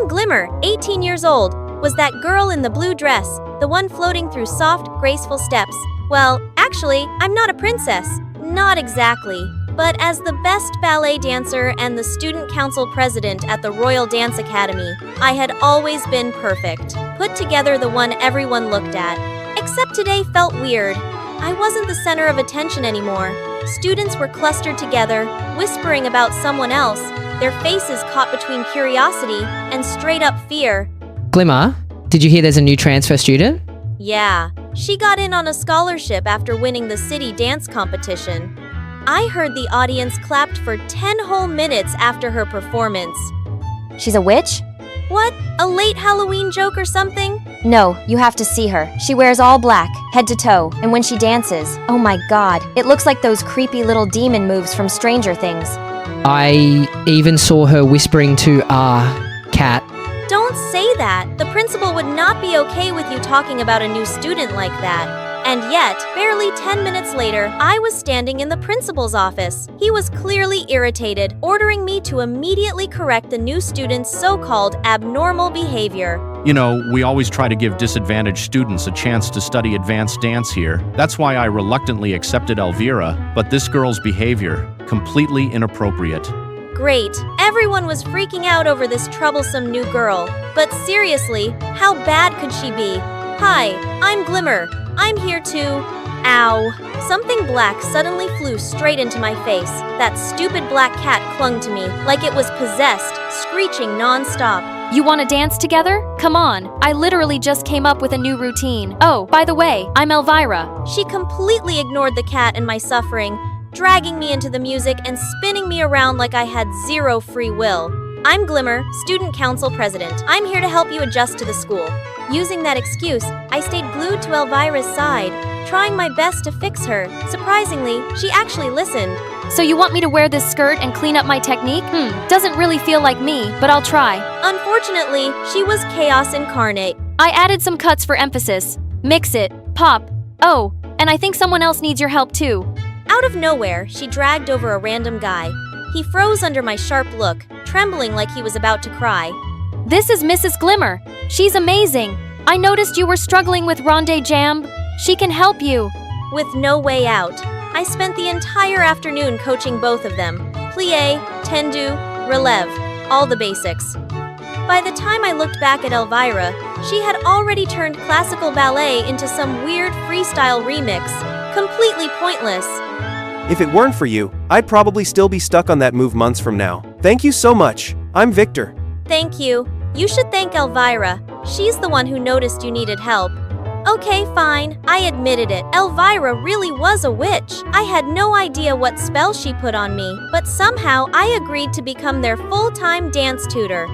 I'm Glimmer, 18 years old. Was that girl in the blue dress, the one floating through soft, graceful steps? Well, actually, I'm not a princess. Not exactly. But as the best ballet dancer and the student council president at the Royal Dance Academy, I had always been perfect. Put together, the one everyone looked at. Except today felt weird. I wasn't the center of attention anymore. Students were clustered together, whispering about someone else, their faces caught between curiosity and straight-up fear. Glimmer, did you hear there's a new transfer student? Yeah, she got in on a scholarship after winning the city dance competition. I heard the audience clapped for 10 whole minutes after her performance. She's a witch? What? A late Halloween joke or something? No, you have to see her. She wears all black, head to toe, and when she dances, oh my god, it looks like those creepy little demon moves from Stranger Things. I even saw her whispering to Cat. Don't say that. The principal would not be okay with you talking about a new student like that. And yet, barely 10 minutes later, I was standing in the principal's office. He was clearly irritated, ordering me to immediately correct the new student's so-called abnormal behavior. You know, we always try to give disadvantaged students a chance to study advanced dance here. That's why I reluctantly accepted Elvira, but this girl's behavior, completely inappropriate. Great. Everyone was freaking out over this troublesome new girl. But seriously, how bad could she be? Hi, I'm Glimmer. I'm here to… Ow. Something black suddenly flew straight into my face. That stupid black cat clung to me like it was possessed, screeching non-stop. You want to dance together? Come on. I literally just came up with a new routine. Oh, by the way, I'm Elvira. She completely ignored the cat and my suffering, dragging me into the music and spinning me around like I had zero free will. I'm Glimmer, student council president. I'm here to help you adjust to the school. Using that excuse, I stayed glued to Elvira's side, trying my best to fix her. Surprisingly, she actually listened. So you want me to wear this skirt and clean up my technique? Doesn't really feel like me, but I'll try. Unfortunately, she was chaos incarnate. I added some cuts for emphasis. Mix it. Pop. Oh, and I think someone else needs your help too. Out of nowhere, she dragged over a random guy. He froze under my sharp look, trembling like he was about to cry. This is Mrs. Glimmer. She's amazing. I noticed you were struggling with Ronde Jamb. She can help you. With no way out, I spent the entire afternoon coaching both of them. Plie, tendu, releve, all the basics. By the time I looked back at Elvira, she had already turned classical ballet into some weird freestyle remix, completely pointless. If it weren't for you, I'd probably still be stuck on that move months from now. Thank you so much. I'm Victor. Thank you. You should thank Elvira. She's the one who noticed you needed help. Okay, fine. I admitted it. Elvira really was a witch. I had no idea what spell she put on me, but somehow I agreed to become their full-time dance tutor.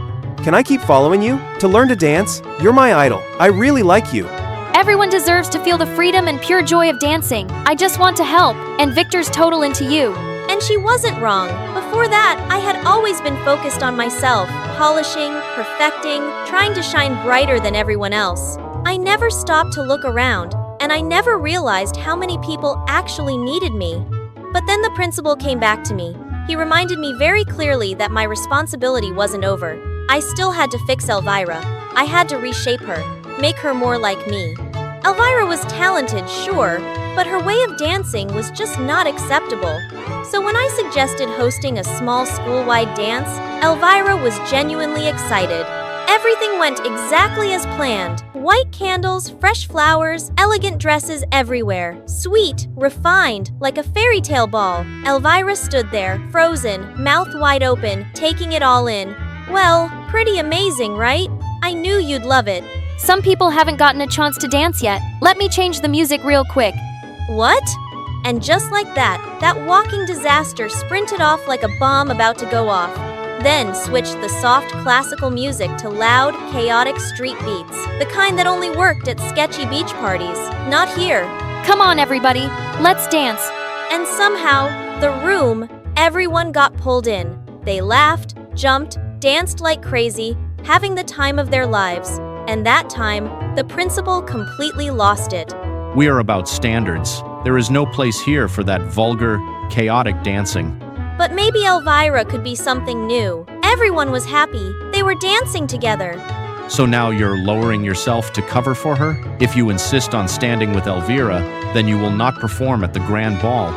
Can I keep following you? To learn to dance? You're my idol. I really like you. Everyone deserves to feel the freedom and pure joy of dancing. I just want to help, and Victor's total into you. And she wasn't wrong. Before that, I had always been focused on myself, polishing, perfecting, trying to shine brighter than everyone else. I never stopped to look around, and I never realized how many people actually needed me. But then the principal came back to me. He reminded me very clearly that my responsibility wasn't over. I still had to fix Elvira. I had to reshape her, make her more like me. Elvira was talented, sure, but her way of dancing was just not acceptable. So when I suggested hosting a small school-wide dance, Elvira was genuinely excited. Everything went exactly as planned. White candles, fresh flowers, elegant dresses everywhere. Sweet, refined, like a fairy tale ball. Elvira stood there, frozen, mouth wide open, taking it all in. Well, pretty amazing, right? I knew you'd love it. Some people haven't gotten a chance to dance yet. Let me change the music real quick. What? And just like that walking disaster sprinted off like a bomb about to go off. Then switched the soft classical music to loud, chaotic street beats, the kind that only worked at sketchy beach parties. Not here. Come on, everybody. Let's dance. And somehow, everyone got pulled in. They laughed, jumped, danced like crazy, having the time of their lives. And that time, the principal completely lost it. We are about standards. There is no place here for that vulgar, chaotic dancing. But maybe Elvira could be something new. Everyone was happy. They were dancing together. So now you're lowering yourself to cover for her? If you insist on standing with Elvira, then you will not perform at the grand ball.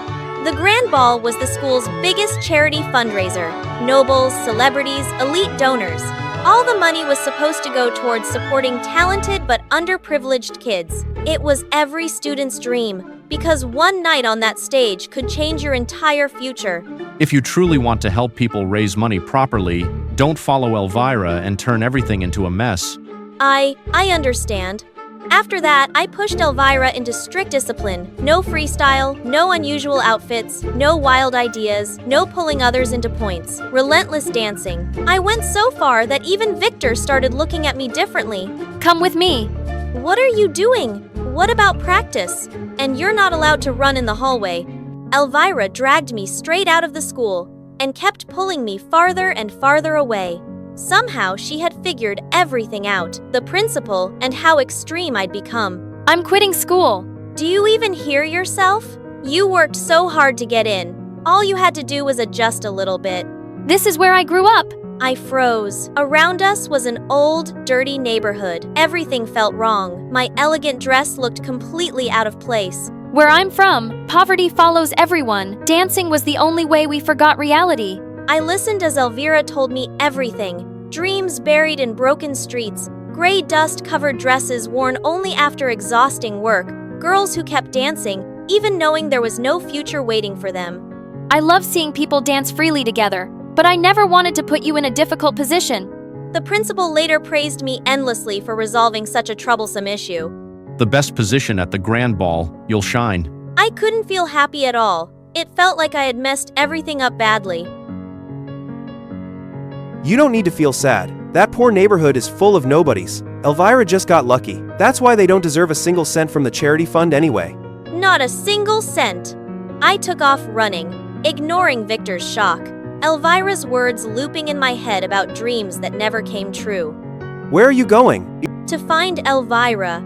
The Grand Ball was the school's biggest charity fundraiser. Nobles, celebrities, elite donors. All the money was supposed to go towards supporting talented but underprivileged kids. It was every student's dream, because one night on that stage could change your entire future. If you truly want to help people raise money properly, don't follow Elvira and turn everything into a mess. I understand. After that, I pushed Elvira into strict discipline. No freestyle, no unusual outfits, no wild ideas, no pulling others into points. Relentless dancing. I went so far that even Victor started looking at me differently. Come with me. What are you doing? What about practice? And you're not allowed to run in the hallway. Elvira dragged me straight out of the school and kept pulling me farther and farther away. Somehow she had figured everything out, the principal and how extreme I'd become. I'm quitting school. Do you even hear yourself? You worked so hard to get in. All you had to do was adjust a little bit. This is where I grew up. I froze. Around us was an old, dirty neighborhood. Everything felt wrong. My elegant dress looked completely out of place. Where I'm from, poverty follows everyone. Dancing was the only way we forgot reality. I listened as Elvira told me everything. Dreams buried in broken streets, gray dust-covered dresses worn only after exhausting work, girls who kept dancing, even knowing there was no future waiting for them. I love seeing people dance freely together, but I never wanted to put you in a difficult position. The principal later praised me endlessly for resolving such a troublesome issue. The best position at the grand ball, you'll shine. I couldn't feel happy at all. It felt like I had messed everything up badly. You don't need to feel sad. That poor neighborhood is full of nobodies. Elvira just got lucky. That's why they don't deserve a single cent from the charity fund anyway. Not a single cent. I took off running, ignoring Victor's shock. Elvira's words looping in my head about dreams that never came true. Where are you going? To find Elvira.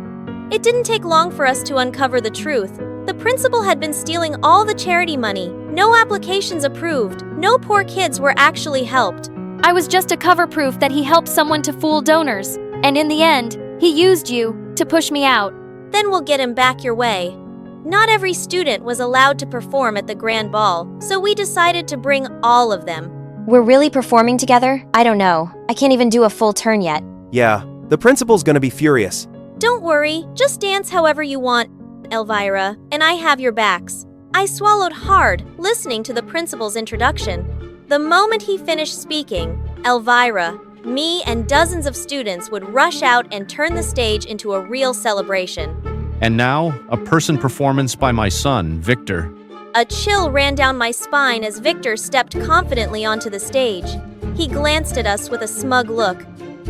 It didn't take long for us to uncover the truth. The principal had been stealing all the charity money. No applications approved. No poor kids were actually helped. I was just a cover proof that he helped someone to fool donors. And in the end, he used you to push me out. Then we'll get him back your way. Not every student was allowed to perform at the grand ball, so we decided to bring all of them. We're really performing together? I don't know. I can't even do a full turn yet. Yeah, the principal's gonna be furious. Don't worry, just dance however you want, Elvira, and I have your backs. I swallowed hard, listening to the principal's introduction. The moment he finished speaking, Elvira, me, and dozens of students would rush out and turn the stage into a real celebration. And now, a person performance by my son, Victor. A chill ran down my spine as Victor stepped confidently onto the stage. He glanced at us with a smug look.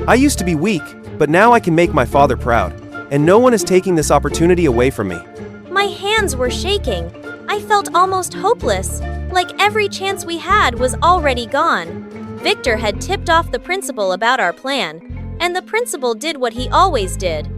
I used to be weak, but now I can make my father proud. And no one is taking this opportunity away from me. My hands were shaking. I felt almost hopeless, like every chance we had was already gone. Victor had tipped off the principal about our plan, and the principal did what he always did.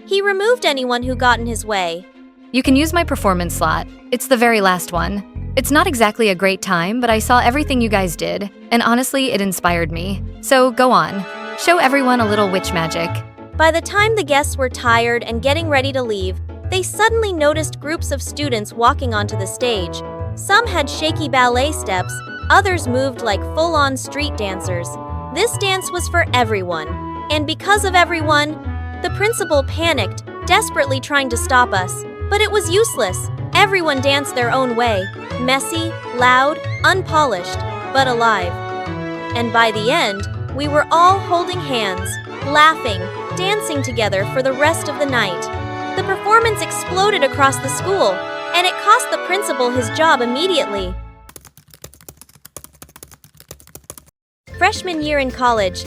He removed anyone who got in his way. You can use my performance slot. It's the very last one. It's not exactly a great time, but I saw everything you guys did, and honestly, it inspired me. So go on. Show everyone a little witch magic. By the time the guests were tired and getting ready to leave, they suddenly noticed groups of students walking onto the stage. Some had shaky ballet steps, others moved like full-on street dancers. This dance was for everyone. And because of everyone, the principal panicked, desperately trying to stop us. But it was useless. Everyone danced their own way. Messy, loud, unpolished, but alive. And by the end, we were all holding hands, laughing, dancing together for the rest of the night. The performance exploded across the school, and it cost the principal his job immediately. Freshman year in college.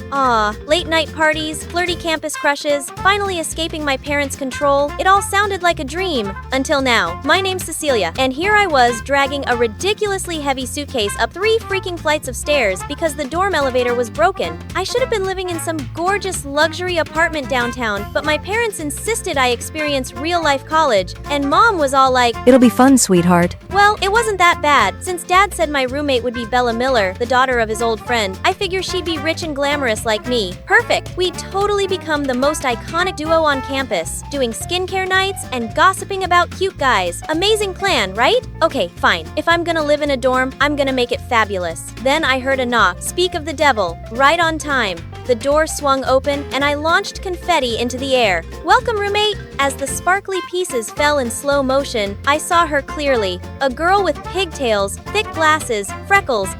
Late night parties, flirty campus crushes, finally escaping my parents' control. It all sounded like a dream. Until now. My name's Cecilia, and here I was dragging a ridiculously heavy suitcase up 3 freaking flights of stairs because the dorm elevator was broken. I should have been living in some gorgeous luxury apartment downtown, but my parents insisted I experience real-life college, and Mom was all like, "It'll be fun, sweetheart." well, it wasn't that bad. Since Dad said my roommate would be Bella Miller, the daughter of his old friend, I figured figure she'd be rich and glamorous like me. Perfect. We'd totally become the most iconic duo on campus, doing skincare nights and gossiping about cute guys. Amazing plan, right? Okay, fine. If I'm gonna live in a dorm, I'm gonna make it fabulous. Then I heard a knock. Speak of the devil. Right on time. The door swung open, and I launched confetti into the air. Welcome, roommate! As the sparkly pieces fell in slow motion, I saw her clearly. A girl with pigtails, thick glasses, freckles.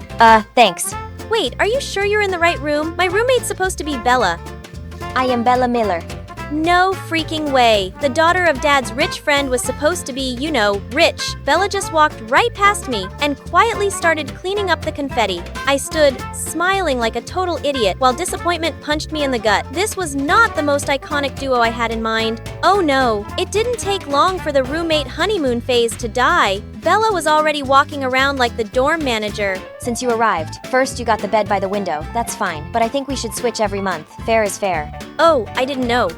Thanks. Wait, are you sure you're in the right room? My roommate's supposed to be Bella. I am Bella Miller. No freaking way. The daughter of Dad's rich friend was supposed to be, rich. Bella just walked right past me and quietly started cleaning up the confetti. I stood, smiling like a total idiot, while disappointment punched me in the gut. This was not the most iconic duo I had in mind. Oh no, it didn't take long for the roommate honeymoon phase to die. Bella was already walking around like the dorm manager. Since you arrived, first you got the bed by the window. That's fine, but I think we should switch every month. Fair is fair. Oh, I didn't know.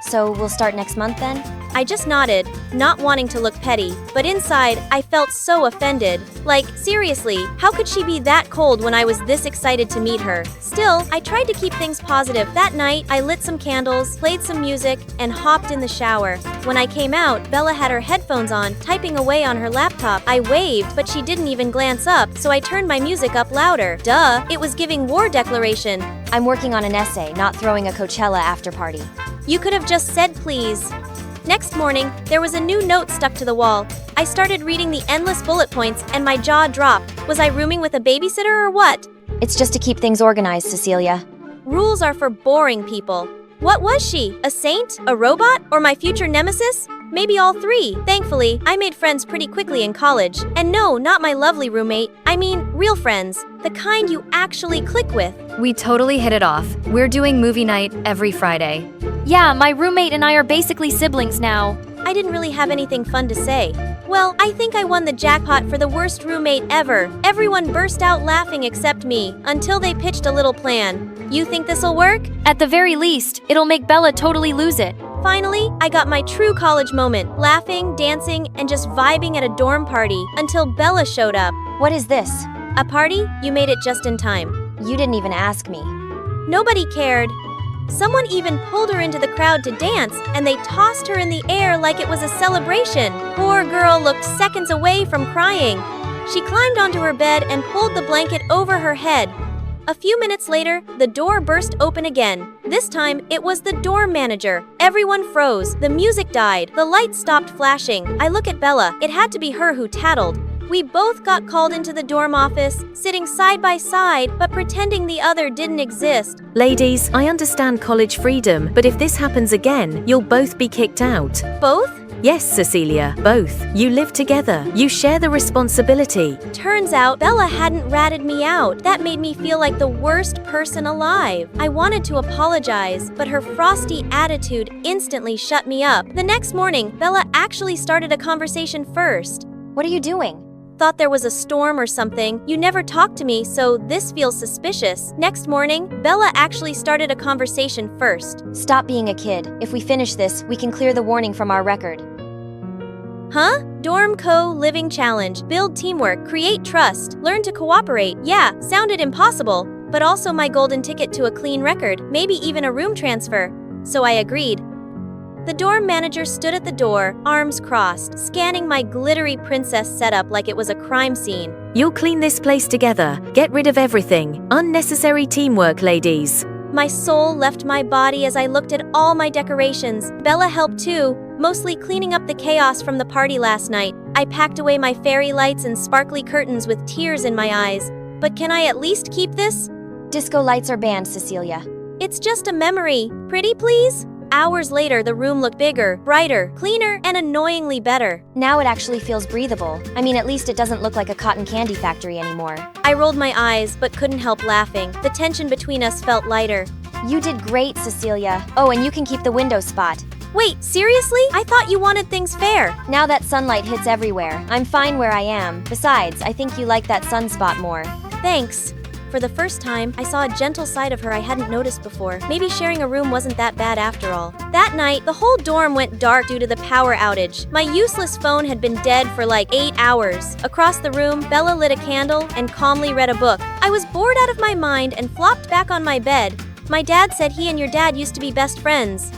So we'll start next month then? I just nodded, not wanting to look petty, but inside, I felt so offended. Like, seriously, how could she be that cold when I was this excited to meet her? Still, I tried to keep things positive. That night, I lit some candles, played some music, and hopped in the shower. When I came out, Bella had her headphones on, typing away on her laptop. I waved, but she didn't even glance up, so I turned my music up louder. Duh, it was giving war declaration. I'm working on an essay, not throwing a Coachella after party. You could have just said please. Next morning, there was a new note stuck to the wall. I started reading the endless bullet points and my jaw dropped. Was I rooming with a babysitter or what? It's just to keep things organized, Cecilia. Rules are for boring people. What was she? A saint? A robot? Or my future nemesis? Maybe all three. Thankfully, I made friends pretty quickly in college. And no, not my lovely roommate. I mean, real friends. The kind you actually click with. We totally hit it off. We're doing movie night every Friday. Yeah, my roommate and I are basically siblings now. I didn't really have anything fun to say. Well, I think I won the jackpot for the worst roommate ever. Everyone burst out laughing except me, until they pitched a little plan. You think this'll work? At the very least, it'll make Bella totally lose it. Finally, I got my true college moment, laughing, dancing, and just vibing at a dorm party, until Bella showed up. What is this? A party? You made it just in time. You didn't even ask me. Nobody cared. Someone even pulled her into the crowd to dance, and they tossed her in the air like it was a celebration. Poor girl looked seconds away from crying. She climbed onto her bed and pulled the blanket over her head. A few minutes later, the door burst open again. This time, it was the dorm manager. Everyone froze. The music died. The lights stopped flashing. I look at Bella. It had to be her who tattled. We both got called into the dorm office, sitting side by side, but pretending the other didn't exist. Ladies, I understand college freedom, but if this happens again, you'll both be kicked out. Both? Yes, Cecilia, both. You live together. You share the responsibility. Turns out, Bella hadn't ratted me out. That made me feel like the worst person alive. I wanted to apologize, but her frosty attitude instantly shut me up. The next morning, Bella actually started a conversation first. What are you doing? Thought there was a storm or something. You never talked to me, so this feels suspicious. Next morning, Bella actually started a conversation first. Stop being a kid. If we finish this, we can clear the warning from our record. Huh? Dorm co-living challenge. Build teamwork. Create trust. Learn to cooperate. Yeah, sounded impossible, but also my golden ticket to a clean record. Maybe even a room transfer. So I agreed. The dorm manager stood at the door, arms crossed, scanning my glittery princess setup like it was a crime scene. You'll clean this place together. Get rid of everything. Unnecessary teamwork, ladies. My soul left my body as I looked at all my decorations. Bella helped too, mostly cleaning up the chaos from the party last night. I packed away my fairy lights and sparkly curtains with tears in my eyes. But can I at least keep this? Disco lights are banned, Cecilia. It's just a memory. Pretty, please? Hours later, the room looked bigger, brighter, cleaner, and annoyingly better. Now it actually feels breathable. I mean, at least it doesn't look like a cotton candy factory anymore. I rolled my eyes, but couldn't help laughing. The tension between us felt lighter. You did great, Cecilia. Oh, and you can keep the window spot. Wait, seriously? I thought you wanted things fair. Now that sunlight hits everywhere, I'm fine where I am. Besides, I think you like that sunspot more. Thanks. For the first time, I saw a gentle side of her I hadn't noticed before. Maybe sharing a room wasn't that bad after all. That night, the whole dorm went dark due to the power outage. My useless phone had been dead for like 8 hours. Across the room, Bella lit a candle and calmly read a book. I was bored out of my mind and flopped back on my bed. My dad said he and your dad used to be best friends.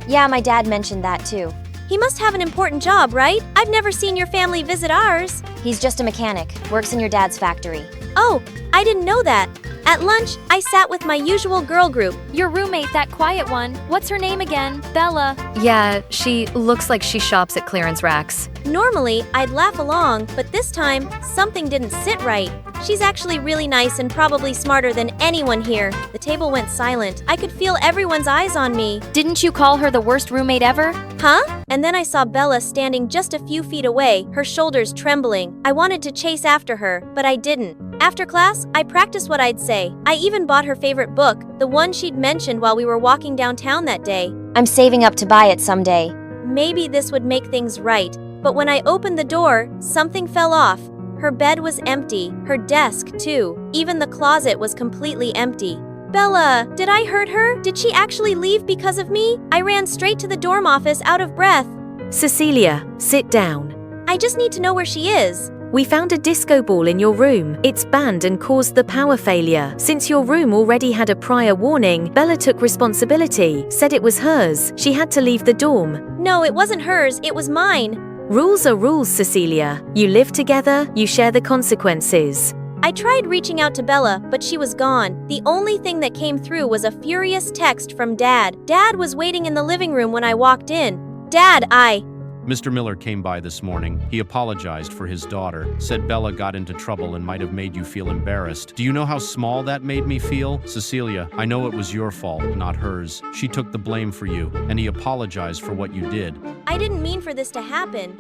Yeah, my dad mentioned that too. He must have an important job, right? I've never seen your family visit ours. He's just a mechanic, works in your dad's factory. Oh, I didn't know that. At lunch, I sat with my usual girl group. Your roommate, that quiet one. What's her name again? Bella. Yeah, she looks like she shops at clearance racks. Normally, I'd laugh along, but this time, something didn't sit right. She's actually really nice and probably smarter than anyone here. The table went silent. I could feel everyone's eyes on me. Didn't you call her the worst roommate ever? Huh? And then I saw Bella standing just a few feet away, her shoulders trembling. I wanted to chase after her, but I didn't. After class, I practiced what I'd say. I even bought her favorite book, the one she'd mentioned while we were walking downtown that day. I'm saving up to buy it someday. Maybe this would make things right. But when I opened the door, something fell off. Her bed was empty, her desk too. Even the closet was completely empty. Bella, did I hurt her? Did she actually leave because of me? I ran straight to the dorm office out of breath. Cecilia, sit down. I just need to know where she is. We found a disco ball in your room. It's banned and caused the power failure. Since your room already had a prior warning, Bella took responsibility, said it was hers. She had to leave the dorm. No, it wasn't hers, it was mine. Rules are rules, Cecilia. You live together, you share the consequences. I tried reaching out to Bella, but she was gone. The only thing that came through was a furious text from Dad. Dad was waiting in the living room when I walked in. Dad, Mr. Miller came by this morning. He apologized for his daughter, said Bella got into trouble and might have made you feel embarrassed. Do you know how small that made me feel? Cecilia, I know it was your fault, not hers. She took the blame for you, and he apologized for what you did. I didn't mean for this to happen.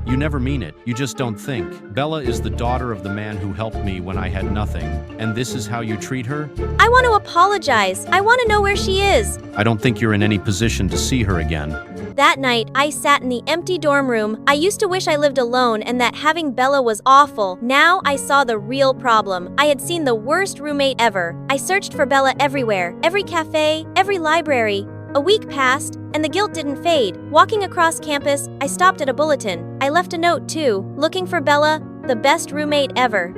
You never mean it. You just don't think. Bella is the daughter of the man who helped me when I had nothing. And this is how you treat her? I want to apologize. I want to know where she is. I don't think you're in any position to see her again. That night, I sat in the empty dorm room. I used to wish I lived alone and that having Bella was awful. Now I saw the real problem. I had seen the worst roommate ever. I searched for Bella everywhere, every cafe, every library. A week passed, and the guilt didn't fade. Walking across campus, I stopped at a bulletin. I left a note too, looking for Bella, the best roommate ever.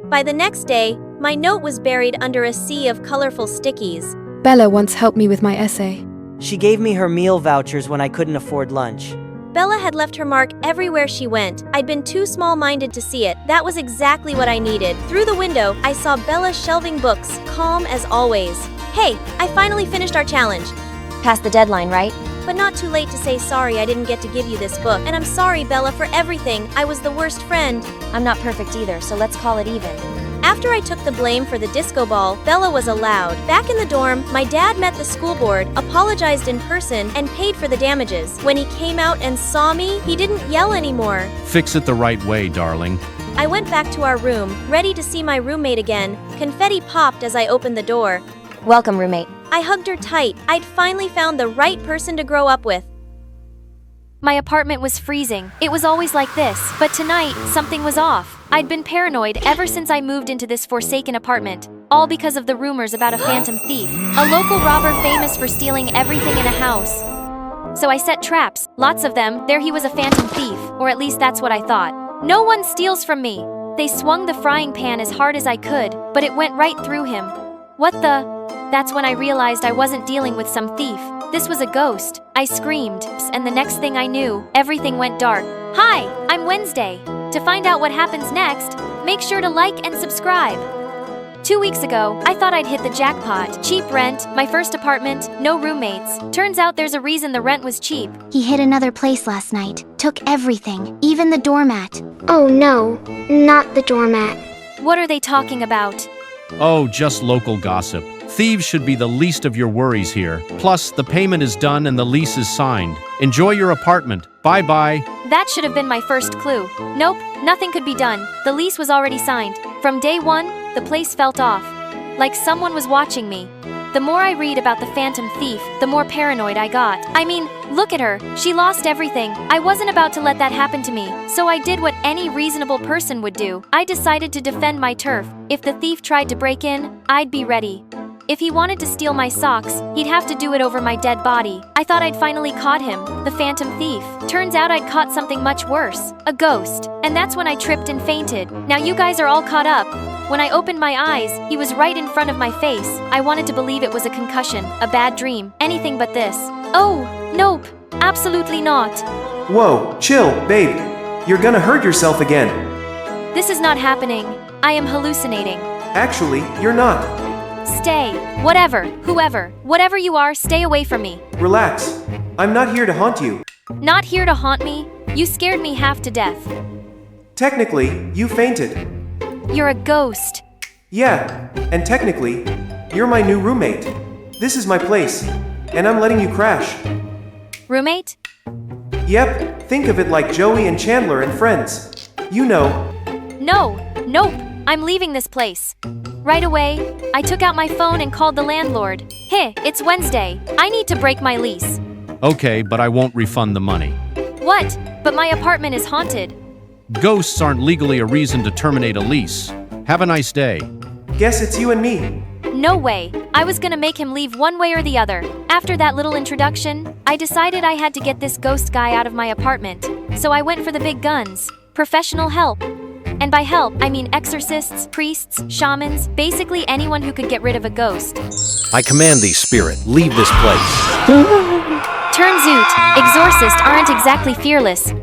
By the next day, my note was buried under a sea of colorful stickies. Bella once helped me with my essay. She gave me her meal vouchers when I couldn't afford lunch. Bella had left her mark everywhere she went. I'd been too small-minded to see it. That was exactly what I needed. Through the window, I saw Bella shelving books, calm as always. Hey, I finally finished our challenge. Past the deadline, right? But not too late to say sorry I didn't get to give you this book. And I'm sorry, Bella, for everything. I was the worst friend. I'm not perfect either, so let's call it even. After I took the blame for the disco ball, Bella was allowed. Back in the dorm, my dad met the school board, apologized in person, and paid for the damages. When he came out and saw me, he didn't yell anymore. Fix it the right way, darling. I went back to our room, ready to see my roommate again. Confetti popped as I opened the door. Welcome, roommate. I hugged her tight. I'd finally found the right person to grow up with. My apartment was freezing. It was always like this, but tonight, something was off. I'd been paranoid ever since I moved into this forsaken apartment, all because of the rumors about a phantom thief, a local robber famous for stealing everything in a house. So I set traps, lots of them. There he was, a phantom thief, or at least that's what I thought. No one steals from me. They swung the frying pan as hard as I could, but it went right through him. What the? That's when I realized I wasn't dealing with some thief. This was a ghost. I screamed, and the next thing I knew, everything went dark. Hi, I'm Wednesday. To find out what happens next, make sure to like and subscribe. 2 weeks ago, I thought I'd hit the jackpot. Cheap rent, my first apartment, no roommates. Turns out there's a reason the rent was cheap. He hit another place last night. Took everything, even the doormat. Oh no, not the doormat. What are they talking about? Oh, just local gossip. Thieves should be the least of your worries here. Plus, the payment is done and the lease is signed. Enjoy your apartment. Bye-bye. That should have been my first clue. Nope, nothing could be done. The lease was already signed. From day one, the place felt off. Like someone was watching me. The more I read about the Phantom Thief, the more paranoid I got. I mean, look at her. She lost everything. I wasn't about to let that happen to me, so I did what any reasonable person would do. I decided to defend my turf. If the thief tried to break in, I'd be ready. If he wanted to steal my socks, he'd have to do it over my dead body. I thought I'd finally caught him, the Phantom Thief. Turns out I'd caught something much worse, a ghost. And that's when I tripped and fainted. Now you guys are all caught up. When I opened my eyes, he was right in front of my face. I wanted to believe it was a concussion, a bad dream, anything but this. Oh, nope, absolutely not. Whoa, chill, babe. You're gonna hurt yourself again. This is not happening. I am hallucinating. Actually, you're not. Stay. Whatever, whoever, whatever you are, stay away from me. Relax. I'm not here to haunt you. Not here to haunt me? You scared me half to death. Technically, you fainted. You're a ghost. Yeah, and technically, you're my new roommate. This is my place, and I'm letting you crash. Roommate? Yep, think of it like Joey and Chandler and Friends. You know. No, nope, I'm leaving this place. Right away, I took out my phone and called the landlord. Hey, it's Wednesday. I need to break my lease. Okay, but I won't refund the money. What? But my apartment is haunted. Ghosts aren't legally a reason to terminate a lease. Have a nice day. Guess it's you and me. No way. I was gonna make him leave one way or the other. After that little introduction, I decided I had to get this ghost guy out of my apartment. So I went for the big guns. Professional help. And by help, I mean exorcists, priests, shamans, basically anyone who could get rid of a ghost. I command thee, spirit, leave this place. Turns out, exorcists aren't exactly fearless.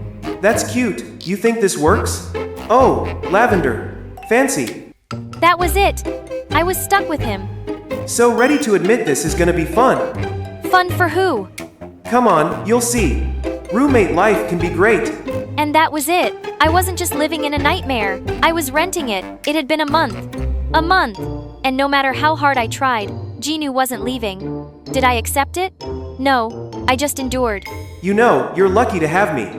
That's cute. You think this works? Oh, lavender. Fancy. That was it. I was stuck with him. So ready to admit this is gonna be fun. Fun for who? Come on, you'll see. Roommate life can be great. And that was it. I wasn't just living in a nightmare. I was renting it. It had been a month. A month. And no matter how hard I tried, Ginu wasn't leaving. Did I accept it? No, I just endured. You know, you're lucky to have me.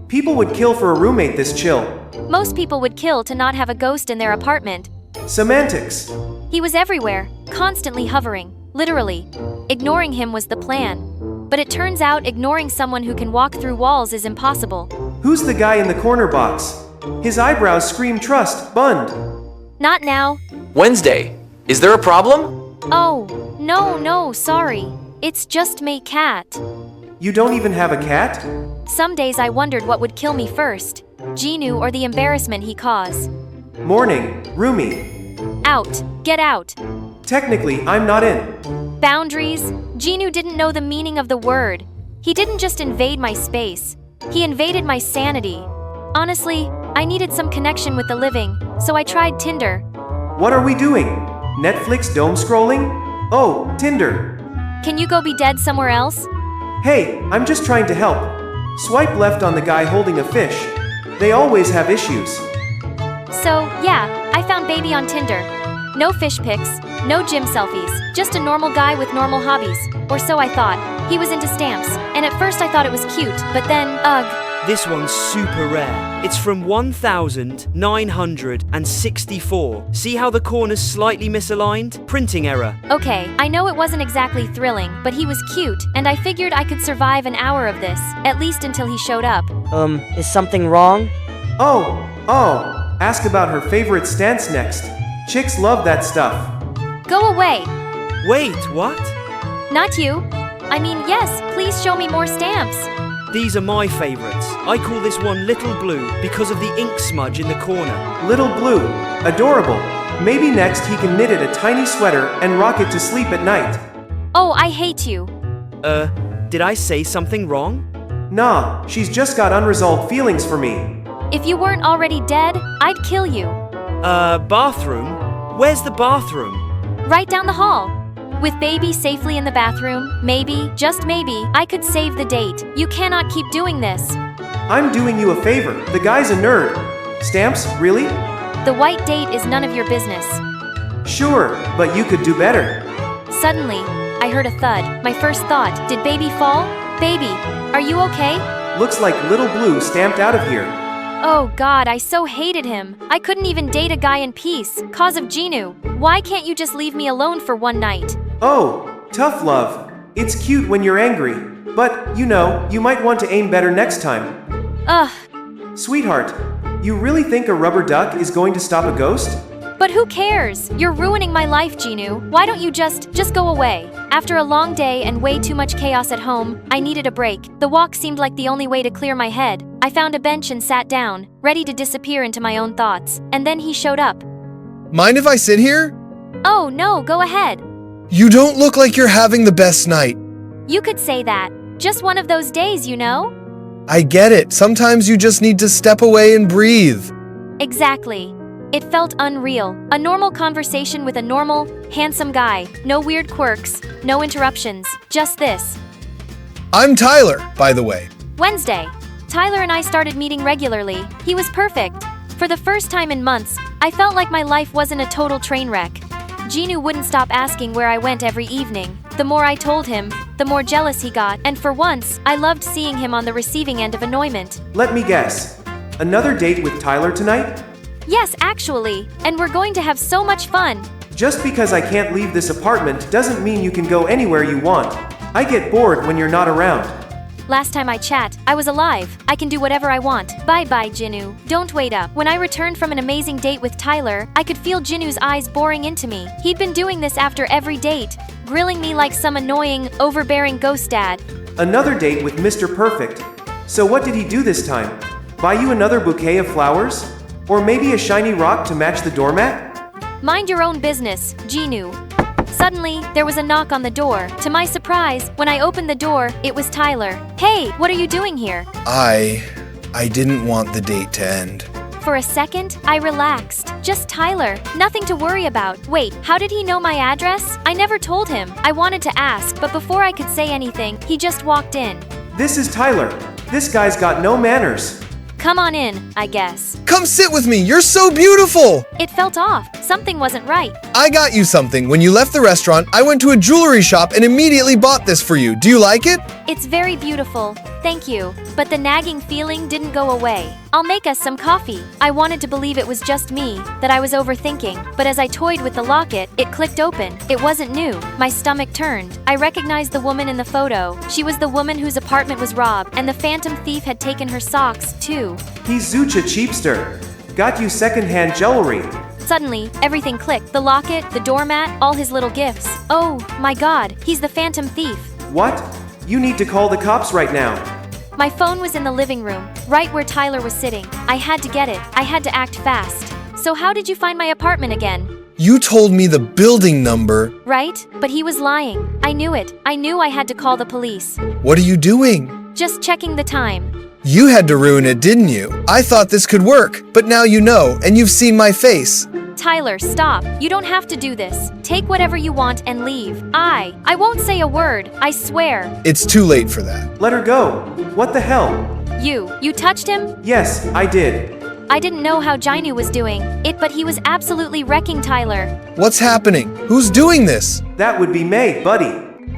People would kill for a roommate this chill. Most people would kill to not have a ghost in their apartment. Semantics. He was everywhere, constantly hovering, literally. Ignoring him was the plan. But it turns out ignoring someone who can walk through walls is impossible. Who's the guy in the corner box? His eyebrows scream trust, Bund. Not now. Wednesday, is there a problem? Oh, no, sorry. It's just me cat. You don't even have a cat? Some days I wondered what would kill me first. Ginu or the embarrassment he caused. Morning, roomie. Out. Get out. Technically, I'm not in. Boundaries? Ginu didn't know the meaning of the word. He didn't just invade my space. He invaded my sanity. Honestly, I needed some connection with the living, so I tried Tinder. What are we doing? Netflix dome scrolling? Oh, Tinder. Can you go be dead somewhere else? Hey, I'm just trying to help. Swipe left on the guy holding a fish. They always have issues. So, yeah, I found baby on Tinder. No fish pics, no gym selfies, just a normal guy with normal hobbies. Or so I thought. He was into stamps, and at first I thought it was cute, but then, ugh. This one's super rare. It's from 1964. See how the corner's slightly misaligned? Printing error. Okay, I know it wasn't exactly thrilling, but he was cute, and I figured I could survive an hour of this, at least until he showed up. Is something wrong? Oh, ask about her favorite stance next. Chicks love that stuff. Go away. Wait, what? Not you. I mean, yes, please show me more stamps. These are my favorites. I call this one Little Blue because of the ink smudge in the corner. Little Blue. Adorable. Maybe next he can knit it a tiny sweater and rock it to sleep at night. Oh, I hate you. Did I say something wrong? Nah, she's just got unresolved feelings for me. If you weren't already dead, I'd kill you. Bathroom? Where's the bathroom? Right down the hall. With baby safely in the bathroom, maybe, just maybe, I could save the date. You cannot keep doing this. I'm doing you a favor. The guy's a nerd. Stamps, really? The white date is none of your business. Sure, but you could do better. Suddenly, I heard a thud. My first thought, did baby fall? Baby, are you okay? Looks like Little Blue stamped out of here. Oh God, I so hated him. I couldn't even date a guy in peace, cause of Ginu. Why can't you just leave me alone for one night? Oh, tough love. It's cute when you're angry. But, you might want to aim better next time. Ugh. Sweetheart, you really think a rubber duck is going to stop a ghost? But who cares? You're ruining my life, Jinu. Why don't you just go away? After a long day and way too much chaos at home, I needed a break. The walk seemed like the only way to clear my head. I found a bench and sat down, ready to disappear into my own thoughts. And then he showed up. Mind if I sit here? Oh, no, go ahead. You don't look like you're having the best night. You could say that. Just one of those days, I get it. Sometimes you just need to step away and breathe. Exactly. It felt unreal. A normal conversation with a normal, handsome guy. No weird quirks, no interruptions, just this. I'm Tyler, by the way. Wednesday. Tyler and I started meeting regularly. He was perfect. For the first time in months, I felt like my life wasn't a total train wreck. Jinu wouldn't stop asking where I went every evening. The more I told him, the more jealous he got, and for once, I loved seeing him on the receiving end of annoyment. Let me guess. Another date with Tyler tonight? Yes, actually, and we're going to have so much fun. Just because I can't leave this apartment doesn't mean you can go anywhere you want. I get bored when you're not around. Last time I chat, I was alive. I can do whatever I want. Bye-bye, Jinu. Don't wait up. When I returned from an amazing date with Tyler, I could feel Jinu's eyes boring into me. He'd been doing this after every date, grilling me like some annoying, overbearing ghost dad. Another date with Mr. Perfect. So what did he do this time? Buy you another bouquet of flowers? Or maybe a shiny rock to match the doormat? Mind your own business, Jinu. Suddenly, there was a knock on the door. To my surprise, when I opened the door, it was Tyler. Hey, what are you doing here? I didn't want the date to end. For a second, I relaxed. Just Tyler, nothing to worry about. Wait, how did he know my address? I never told him. I wanted to ask, but before I could say anything, he just walked in. This is Tyler. This guy's got no manners. Come on in, I guess. Come sit with me, you're so beautiful! It felt off. Something wasn't right. I got you something. When you left the restaurant, I went to a jewelry shop and immediately bought this for you. Do you like it? It's very beautiful. Thank you. But the nagging feeling didn't go away. I'll make us some coffee. I wanted to believe it was just me, that I was overthinking, but as I toyed with the locket, it clicked open. It wasn't new. My stomach turned. I recognized the woman in the photo. She was the woman whose apartment was robbed, and the phantom thief had taken her socks, too. He's such a cheapster. Got you secondhand jewelry. Suddenly, everything clicked. The locket, the doormat, all his little gifts. Oh, my God, he's the phantom thief. What? You need to call the cops right now. My phone was in the living room, right where Tyler was sitting. I had to get it. I had to act fast. So how did you find my apartment again? You told me the building number. Right? But he was lying. I knew it. I knew I had to call the police. What are you doing? Just checking the time. You had to ruin it, didn't you? I thought this could work, but now you know, and you've seen my face. Tyler, stop. You don't have to do this. Take whatever you want and leave. I won't say a word. I swear. It's too late for that. Let her go. What the hell? You touched him? Yes, I did. I didn't know how Jinu was doing it, but he was absolutely wrecking Tyler. What's happening? Who's doing this? That would be May, buddy.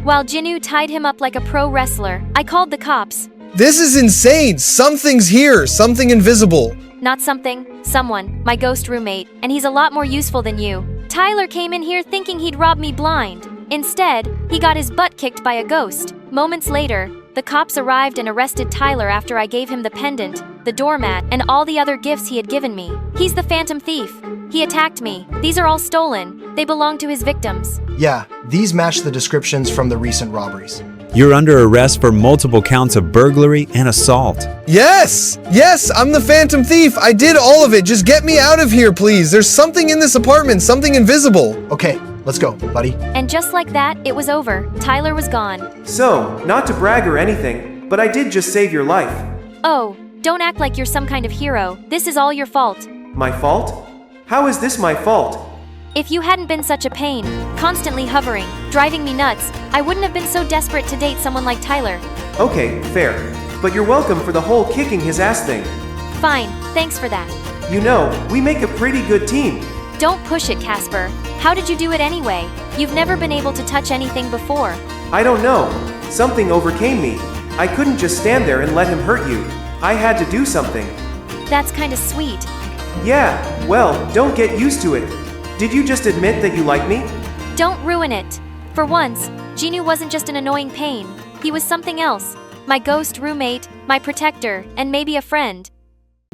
While Jinu tied him up like a pro wrestler, I called the cops. This is insane. Something's here. Something invisible. Not something. Someone. My ghost roommate. And he's a lot more useful than you. Tyler came in here thinking he'd rob me blind. Instead, he got his butt kicked by a ghost. Moments later, the cops arrived and arrested Tyler after I gave him the pendant, the doormat, and all the other gifts he had given me. He's the phantom thief. He attacked me. These are all stolen. They belong to his victims. Yeah, these match the descriptions from the recent robberies. You're under arrest for multiple counts of burglary and assault. Yes! Yes, I'm the phantom thief. I did all of it. Just get me out of here, please. There's something in this apartment, something invisible. Okay, let's go, buddy. And just like that, it was over. Tyler was gone. So, not to brag or anything, but I did just save your life. Oh, don't act like you're some kind of hero. This is all your fault. My fault? How is this my fault? If you hadn't been such a pain, constantly hovering, driving me nuts, I wouldn't have been so desperate to date someone like Tyler. Okay, fair. But you're welcome for the whole kicking his ass thing. Fine, thanks for that. You know, we make a pretty good team. Don't push it, Casper. How did you do it anyway? You've never been able to touch anything before. I don't know. Something overcame me. I couldn't just stand there and let him hurt you. I had to do something. That's kinda sweet. Yeah, well, don't get used to it. Did you just admit that you like me? Don't ruin it. For once, Genu wasn't just an annoying pain. He was something else. My ghost roommate, my protector, and maybe a friend.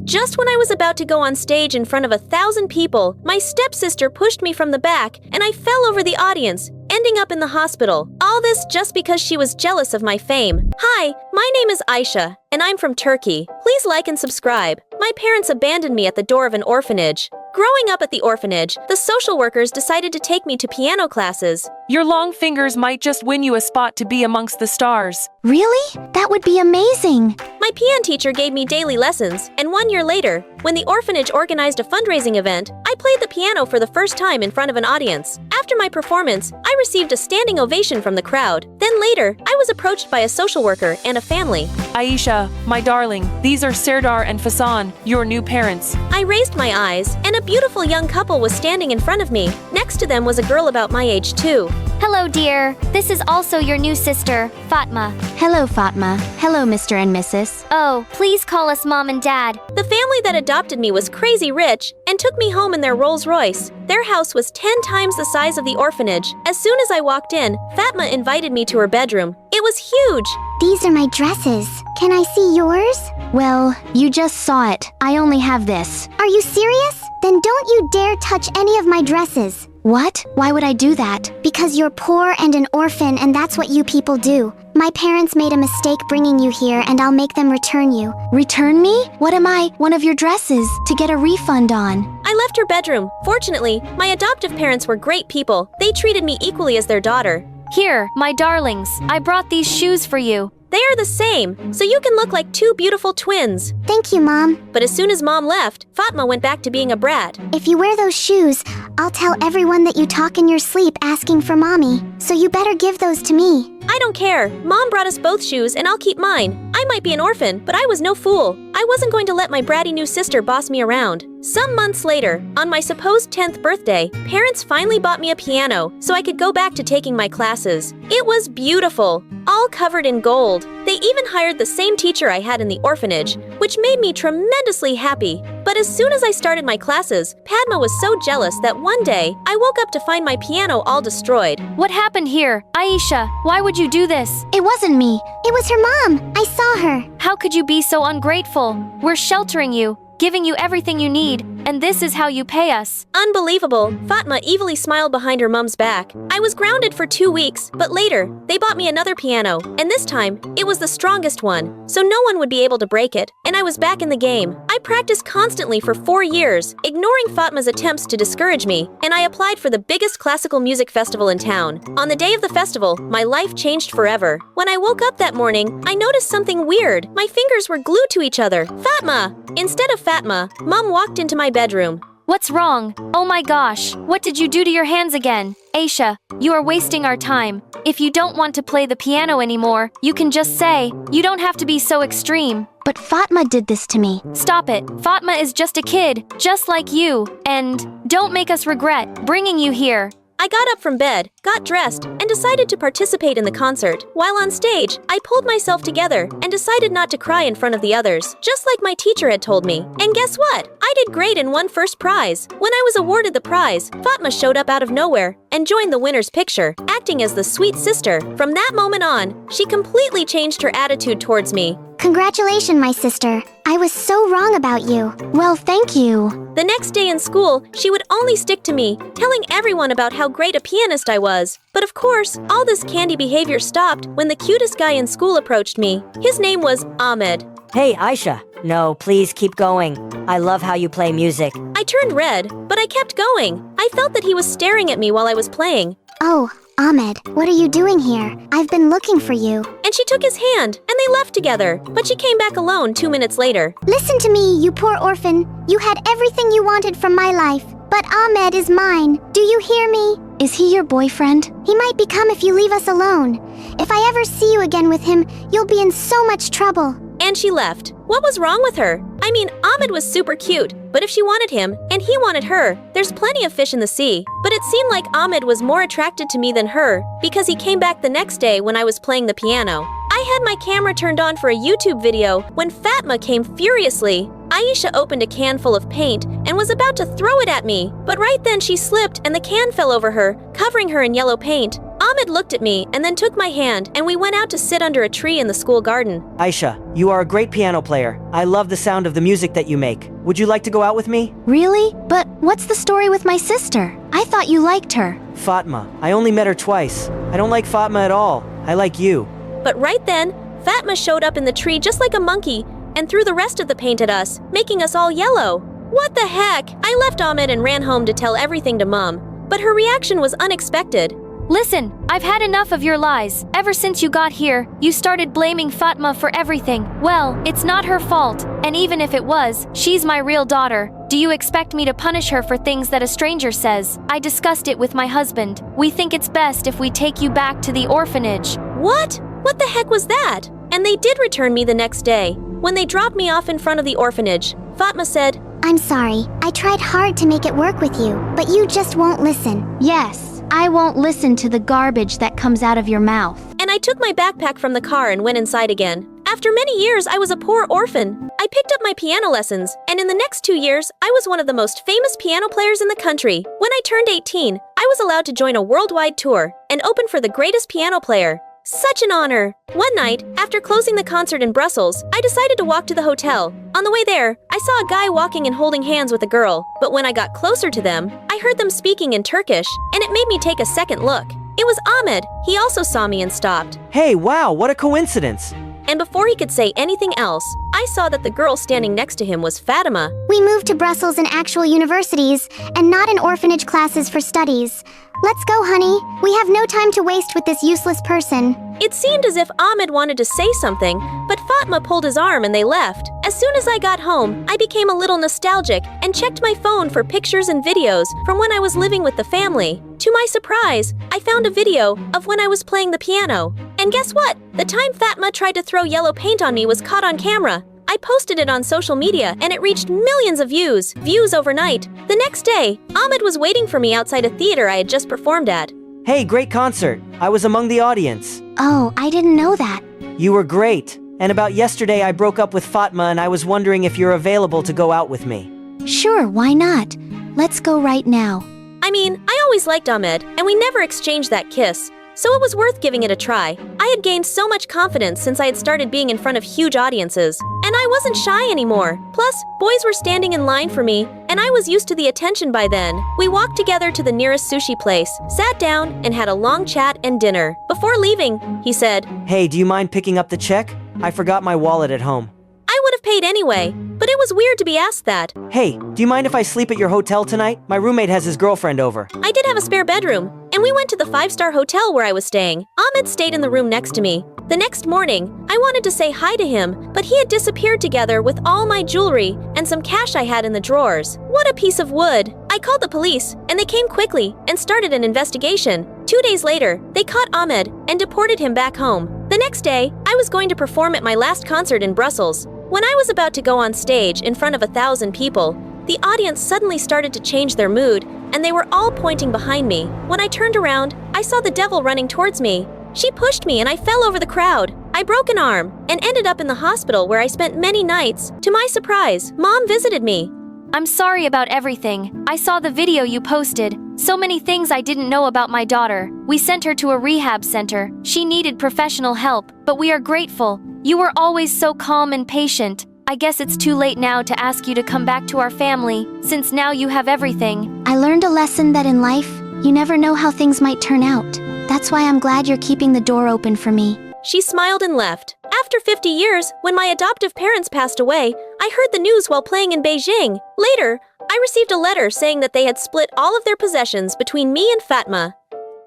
Just when I was about to go on stage in front of 1,000 people, my stepsister pushed me from the back, and I fell over the audience, ending up in the hospital. All this just because she was jealous of my fame. Hi, my name is Aisha, and I'm from Turkey. Please like and subscribe. My parents abandoned me at the door of an orphanage. Growing up at the orphanage, the social workers decided to take me to piano classes. Your long fingers might just win you a spot to be amongst the stars. Really? That would be amazing. My piano teacher gave me daily lessons, and 1 year later, when the orphanage organized a fundraising event, I played the piano for the first time in front of an audience. After my performance, I received a standing ovation from the crowd. Then later, I was approached by a social worker and a family. Aisha, my darling, these are Serdar and Fasan, your new parents. I raised my eyes, and a beautiful young couple was standing in front of me. Next to them was a girl about my age too. Hello, dear. This is also your new sister, Fatma. Hello, Fatma. Hello, Mr. and Mrs. Oh, please call us Mom and Dad. The family that adopted me was crazy rich and took me home in their Rolls Royce. Their house was 10 times the size of the orphanage. As soon as I walked in, Fatma invited me to her bedroom. It was huge. These are my dresses. Can I see yours? Well, you just saw it. I only have this. Are you serious? Then don't you dare touch any of my dresses. What? Why would I do that? Because you're poor and an orphan, and that's what you people do. My parents made a mistake bringing you here, and I'll make them return you. Return me? What am I? One of your dresses to get a refund on. I left her bedroom. Fortunately, my adoptive parents were great people. They treated me equally as their daughter. Here, my darlings, I brought these shoes for you. They are the same, so you can look like two beautiful twins. Thank you, Mom. But as soon as Mom left, Fatma went back to being a brat. If you wear those shoes, I'll tell everyone that you talk in your sleep asking for Mommy. So you better give those to me. I don't care. Mom brought us both shoes, and I'll keep mine. I might be an orphan, but I was no fool. I wasn't going to let my bratty new sister boss me around. Some months later, on my supposed 10th birthday, parents finally bought me a piano so I could go back to taking my classes. It was beautiful, all covered in gold. They even hired the same teacher I had in the orphanage, which made me tremendously happy. But as soon as I started my classes, Padma was so jealous that one day, I woke up to find my piano all destroyed. What happened here? Aisha, why would you do this? It wasn't me. It was her mom. I saw her. How could you be so ungrateful? We're sheltering you, giving you everything you need, and this is how you pay us. Unbelievable. Fatma evilly smiled behind her mom's back. I was grounded for 2 weeks, but later, they bought me another piano, and this time, it was the strongest one, so no one would be able to break it, and I was back in the game. I practiced constantly for 4 years, ignoring Fatma's attempts to discourage me, and I applied for the biggest classical music festival in town. On the day of the festival, my life changed forever. When I woke up that morning, I noticed something weird. My fingers were glued to each other. Fatma! Instead of Fatma, Mom walked into my bedroom. What's wrong? Oh my gosh, what did you do to your hands again? Aisha, you are wasting our time. If you don't want to play the piano anymore, you can just say. You don't have to be so extreme. But Fatma did this to me. Stop it. Fatma is just a kid, just like you. And don't make us regret bringing you here. I got up from bed, got dressed, and decided to participate in the concert. While on stage, I pulled myself together and decided not to cry in front of the others, just like my teacher had told me. And guess what? I did great and won first prize. When I was awarded the prize, Fatma showed up out of nowhere and joined the winner's picture, acting as the sweet sister. From that moment on, she completely changed her attitude towards me. Congratulations, my sister. I was so wrong about you. Well, thank you. The next day in school, she would only stick to me, telling everyone about how great a pianist I was. But of course, all this candy behavior stopped when the cutest guy in school approached me. His name was Ahmed. Hey, Aisha. No, please keep going. I love how you play music. I turned red, but I kept going. I felt that he was staring at me while I was playing. Oh, Ahmed, what are you doing here? I've been looking for you. And she took his hand, and they left together. But she came back alone 2 minutes later. Listen to me, you poor orphan. You had everything you wanted from my life. But Ahmed is mine. Do you hear me? Is he your boyfriend? He might become if you leave us alone. If I ever see you again with him, you'll be in so much trouble. And she left. What was wrong with her? I mean, Ahmed was super cute, but if she wanted him, and he wanted her, there's plenty of fish in the sea. But it seemed like Ahmed was more attracted to me than her, because he came back the next day when I was playing the piano. I had my camera turned on for a YouTube video when Fatma came furiously. Aisha opened a can full of paint and was about to throw it at me, but right then she slipped and the can fell over her, covering her in yellow paint. Ahmed looked at me and then took my hand, and we went out to sit under a tree in the school garden. Aisha, you are a great piano player. I love the sound of the music that you make. Would you like to go out with me? Really? But what's the story with my sister? I thought you liked her. Fatma. I only met her twice. I don't like Fatma at all. I like you. But right then, Fatma showed up in the tree just like a monkey and threw the rest of the paint at us, making us all yellow. What the heck? I left Ahmed and ran home to tell everything to Mom, but her reaction was unexpected. Listen, I've had enough of your lies. Ever since you got here, you started blaming Fatma for everything. Well, it's not her fault, and even if it was, she's my real daughter. Do you expect me to punish her for things that a stranger says? I discussed it with my husband. We think it's best if we take you back to the orphanage. What? What the heck was that? And they did return me the next day. When they dropped me off in front of the orphanage, Fatma said, I'm sorry. I tried hard to make it work with you, but you just won't listen. Yes. I won't listen to the garbage that comes out of your mouth. And I took my backpack from the car and went inside again. After many years, I was a poor orphan. I picked up my piano lessons, and in the next 2 years, I was one of the most famous piano players in the country. When I turned 18, I was allowed to join a worldwide tour and open for the greatest piano player. Such an honor! One night, after closing the concert in Brussels, I decided to walk to the hotel. On the way there, I saw a guy walking and holding hands with a girl, but when I got closer to them, I heard them speaking in Turkish, and it made me take a second look. It was Ahmed. He also saw me and stopped. Hey, wow, what a coincidence! And before he could say anything else, I saw that the girl standing next to him was Fatima. We moved to Brussels in actual universities, and not in orphanage classes for studies. Let's go, honey. We have no time to waste with this useless person. It seemed as if Ahmed wanted to say something, but Fatma pulled his arm and they left. As soon as I got home, I became a little nostalgic and checked my phone for pictures and videos from when I was living with the family. To my surprise, I found a video of when I was playing the piano. And guess what? The time Fatma tried to throw yellow paint on me was caught on camera. I posted it on social media and it reached millions of views overnight. The next day, Ahmed was waiting for me outside a theater I had just performed at. Hey, great concert. I was among the audience. Oh, I didn't know that. You were great. And about yesterday, I broke up with Fatma and I was wondering if you're available to go out with me. Sure, why not? Let's go right now. I mean, I always liked Ahmed, and we never exchanged that kiss. So it was worth giving it a try. I had gained so much confidence since I had started being in front of huge audiences. And I wasn't shy anymore. Plus, boys were standing in line for me, and I was used to the attention by then. We walked together to the nearest sushi place, sat down, and had a long chat and dinner. Before leaving, he said, Hey, do you mind picking up the check? I forgot my wallet at home. I would have paid anyway, but it was weird to be asked that. Hey, do you mind if I sleep at your hotel tonight? My roommate has his girlfriend over. I did have a spare bedroom, and we went to the 5-star hotel where I was staying. Ahmed stayed in the room next to me. The next morning, I wanted to say hi to him, but he had disappeared together with all my jewelry and some cash I had in the drawers. What a piece of wood! I called the police, and they came quickly and started an investigation. 2 days later, they caught Ahmed and deported him back home. The next day, I was going to perform at my last concert in Brussels. When I was about to go on stage in front of 1,000 people, the audience suddenly started to change their mood, and they were all pointing behind me. When I turned around, I saw the devil running towards me. She pushed me and I fell over the crowd. I broke an arm and ended up in the hospital where I spent many nights. To my surprise, Mom visited me. I'm sorry about everything. I saw the video you posted. So many things I didn't know about my daughter. We sent her to a rehab center. She needed professional help, but we are grateful. You were always so calm and patient. I guess it's too late now to ask you to come back to our family, since now you have everything. I learned a lesson that in life, you never know how things might turn out. That's why I'm glad you're keeping the door open for me. She smiled and left. After 50 years, when my adoptive parents passed away, I heard the news while playing in Beijing. Later, I received a letter saying that they had split all of their possessions between me and Fatma.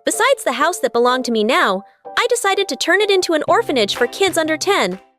Besides the house that belonged to me now, I decided to turn it into an orphanage for kids under 10.